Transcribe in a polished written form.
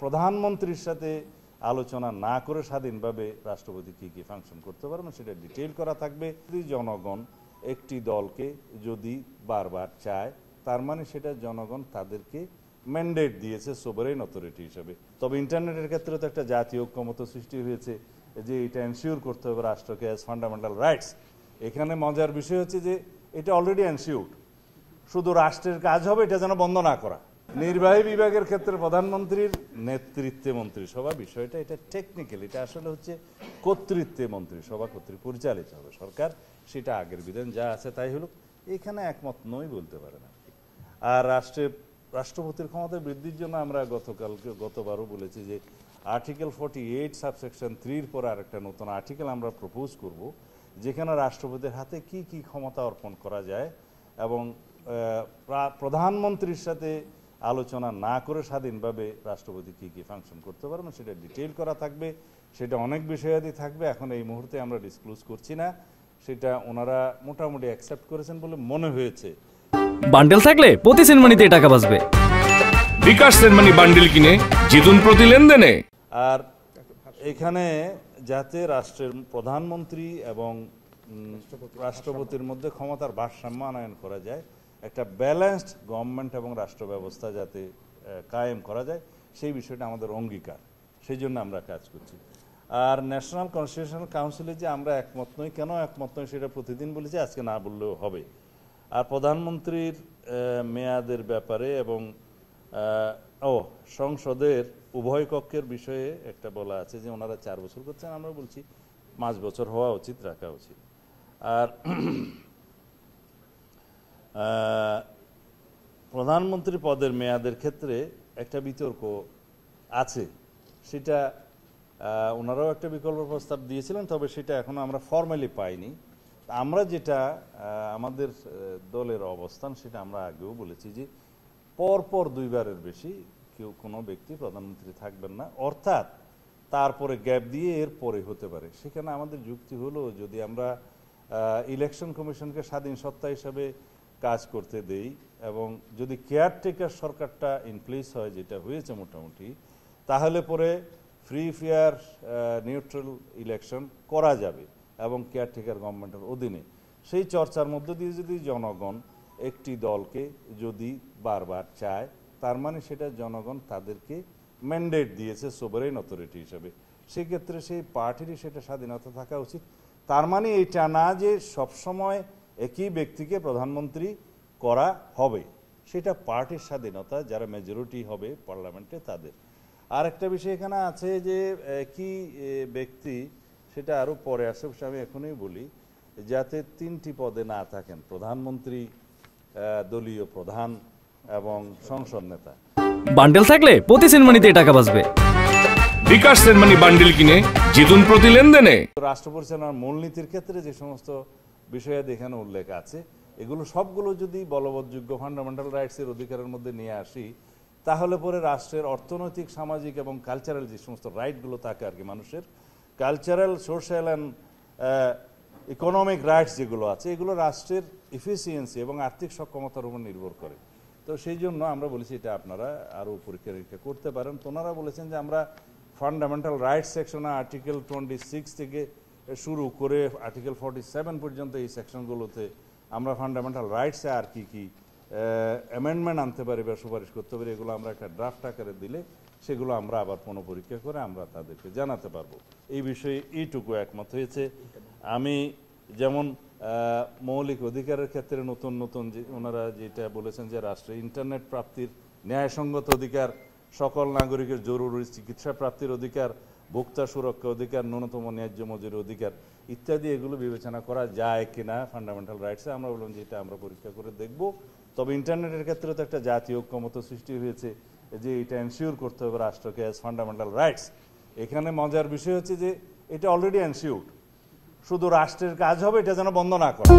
প্রধানমন্ত্রীর সাথে আলোচনা না করে স্বাধীনভাবে রাষ্ট্রপতি কি কি ফাংশন করতে পারবেন সেটা ডিটেইল করা থাকবে। জনগণ একটি দলকে যদি বারবার চায় তার মানে সেটা জনগণ তাদেরকে ম্যান্ডেট দিয়েছে সোভারেইন অথরিটি হিসেবে। তবে ইন্টারনেটের ক্ষেত্রে তো একটা জাতীয় ঐক্যমত সৃষ্টি হয়েছে যে এটা এনশিওর করতে হবে রাষ্ট্রকে অ্যাজ ফান্ডামেন্টাল রাইটস। এখানে মজার বিষয় হচ্ছে যে এটা অলরেডি এনশিওর্ড, শুধু রাষ্ট্রের কাজ হবে এটা যেন বন্ধ না করা। নির্বাহী বিভাগের ক্ষেত্রে প্রধানমন্ত্রীর নেতৃত্বে মন্ত্রিসভা বিষয়টা এটা টেকনিক্যাল, এটা আসলে হচ্ছে কর্তৃত্বে মন্ত্রিসভা কর্তৃক পরিচালিত হবে সরকার, সেটা আগের বিধান যা আছে তাই হলো। এখানে একমত নই বলতে পারেন আর কি। আর রাষ্ট্রপতির ক্ষমতা বৃদ্ধির জন্য আমরা গতবারও বলেছি যে আর্টিকেল 48 সাবসেকশন 3 পর আরেকটা নতুন আর্টিকেল আমরা প্রপোজ করব, যেখানে রাষ্ট্রপতির হাতে কি কি ক্ষমতা অর্পণ করা যায় এবং প্রধানমন্ত্রীর সাথে আলোচনা না করে স্বাধীনভাবে রাষ্ট্রপতি কি কি ফাংশন করতে পারবেন সেটা ডিটেইল করা থাকবে। সেটা অনেক বিষয়াদি থাকবে, এখন এই মুহূর্তে আমরা ডিসক্লোজ করছি না। সেটা ওনারা মোটামুটি অ্যাকসেপ্ট করেছেন বলে মনে হয়েছে। বান্ডেল থাকলে প্রতি সেনমানিতে টাকা বাঁচবে। বিকাশ সেনমানি বান্ডেল কিনে জিতুন প্রতি লেনদেনে। আর এখানে যাতে রাষ্ট্রের প্রধানমন্ত্রী এবং রাষ্ট্রপতির মধ্যে ক্ষমতার ভারসাম্য আনয়ন করা যায়, একটা ব্যালেন্সড গভর্নমেন্ট এবং রাষ্ট্র ব্যবস্থা যাতে কায়েম করা যায়, সেই বিষয়টা আমাদের অঙ্গীকার, সেই জন্য আমরা কাজ করছি। আর ন্যাশনাল কনস্টিটিউশনাল কাউন্সিলে যে আমরা একমত নই, কেন একমত নই সেটা প্রতিদিন বলেছি, আজকে না বললেও হবে। আর প্রধানমন্ত্রীর মেয়াদের ব্যাপারে এবং সংসদের উভয় কক্ষের বিষয়ে একটা বলা আছে যে ওনারা 4 বছর করছেন, আমরা বলছি 5 বছর হওয়া উচিত, রাখা উচিত। আর প্রধানমন্ত্রী পদের মেয়াদের ক্ষেত্রে একটা বিতর্ক আছে, সেটা ওনারাও একটা বিকল্প প্রস্তাব দিয়েছিলেন, তবে সেটা এখনো আমরা ফর্মালি পাইনি। আমরা যেটা আমাদের দলের অবস্থান সেটা আমরা আগেও বলেছি যে পরপর 2 বারের বেশি কোনো ব্যক্তি প্রধানমন্ত্রী থাকবেন না, অর্থাৎ তারপরে গ্যাপ দিয়ে এর পরে হতে পারে। সেখানে আমাদের যুক্তি হলো যদি আমরা ইলেকশন কমিশনকে স্বাধীন সত্তা হিসাবে কাজ করতে দেই এবং যদি কেয়ারটেকার সরকারটা ইনপ্লেস হয়, যেটা হয়েছে মোটামুটি, তাহলে পরে ফ্রি ফেয়ার নিউট্রাল ইলেকশন করা যাবে এবং কেয়ারটেকার গভর্নমেন্টের অধীনে। সেই চর্চার মধ্য দিয়ে যদি জনগণ একটি দলকে যদি বারবার চায় তার মানে সেটা জনগণ তাদেরকে ম্যান্ডেট দিয়েছে সোভারেইন অথরিটি হিসাবে। সেক্ষেত্রে সেই পার্টিরই সেটা স্বাধীনতা থাকা উচিত। তার মানে এটা না যে সবসময় একই ব্যক্তিকে প্রধানমন্ত্রী করা হবে, সেটা পার্টির স্বাধীনতা, যারা মেজরিটি হবে পার্লামেন্টে তাদের। আর একটা বিষয় এখানে আছে যে কি ব্যক্তি, সেটা আরও পরে আসে, আমি এখনই বলি, যাতে 3টি পদে না থাকেন, প্রধানমন্ত্রী, দলীয় প্রধান এবং সংসদ নেতা। বান্ডেল থাকলে প্রতি সেনমানিতে টাকা বাঁচবে। বিকাশ সেনমানি বান্ডেল কিনে জিতুন প্রতি লেনদেনে। রাষ্ট্র পরিচালনার মূলনীতির ক্ষেত্রে যে সমস্ত বিষয়াদি এখানে উল্লেখ আছে, এগুলো সবগুলো যদি বলবৎযোগ্য ফান্ডামেন্টাল রাইটসের অধিকারের মধ্যে নিয়ে আসি, তাহলে পরে রাষ্ট্রের অর্থনৈতিক, সামাজিক এবং কালচারাল যে সমস্ত রাইটগুলো থাকে আর কি, মানুষের cultural, social and economic rights যেগুলো আছে, এগুলো রাষ্ট্রের এফিসিয়েন্সি এবং আর্থিক সক্ষমতার উপর নির্ভর করে। তো সেই জন্য আমরা বলেছি এটা আপনারা আরও পরীক্ষা নিরীক্ষা করতে পারেন। তো ওনারা বলেছেন যে আমরা ফান্ডামেন্টাল রাইটস সেকশনে আর্টিকেল 26 থেকে শুরু করে আর্টিকেল 47 পর্যন্ত এই সেকশনগুলোতে আমরা ফান্ডামেন্টাল রাইটসে আর কি কি অ্যামেন্ডমেন্ট আনতে পারি বা সুপারিশ করতে পারি, এগুলো আমরা একটা ড্রাফট আকারে দিলে সেগুলো আমরা আবার পুনঃপরীক্ষা করে আমরা তাদেরকে জানাতে পারবো। এই বিষয়ে এইটুকু একমত হয়েছে। আমি যেমন মৌলিক অধিকারের ক্ষেত্রে নতুন নতুন যে ওনারা যেটা বলেছেন যে রাষ্ট্রে ইন্টারনেট প্রাপ্তির ন্যায়সঙ্গত অধিকার, সকল নাগরিকের জরুরি চিকিৎসা প্রাপ্তির অধিকার, ভোক্তা সুরক্ষা অধিকার, ন্যূনতম ন্যায্য মজুরি অধিকার ইত্যাদি, এগুলো বিবেচনা করা যায় কিনা ফান্ডামেন্টাল রাইটসে, আমরা বললাম যে এটা আমরা পরীক্ষা করে দেখব। তবে ইন্টারনেটের ক্ষেত্রে তো একটা জাতীয় ঐক্যমত সৃষ্টি হয়েছে যে এটা এনশিওর করতে হবে রাষ্ট্রকে অ্যাজ ফান্ডামেন্টাল রাইটস। এখানে মজার বিষয় হচ্ছে যে এটা অলরেডি এনশিওর্ড, শুধু রাষ্ট্রের কাজ হবে এটা যেন বন্ধ না করে।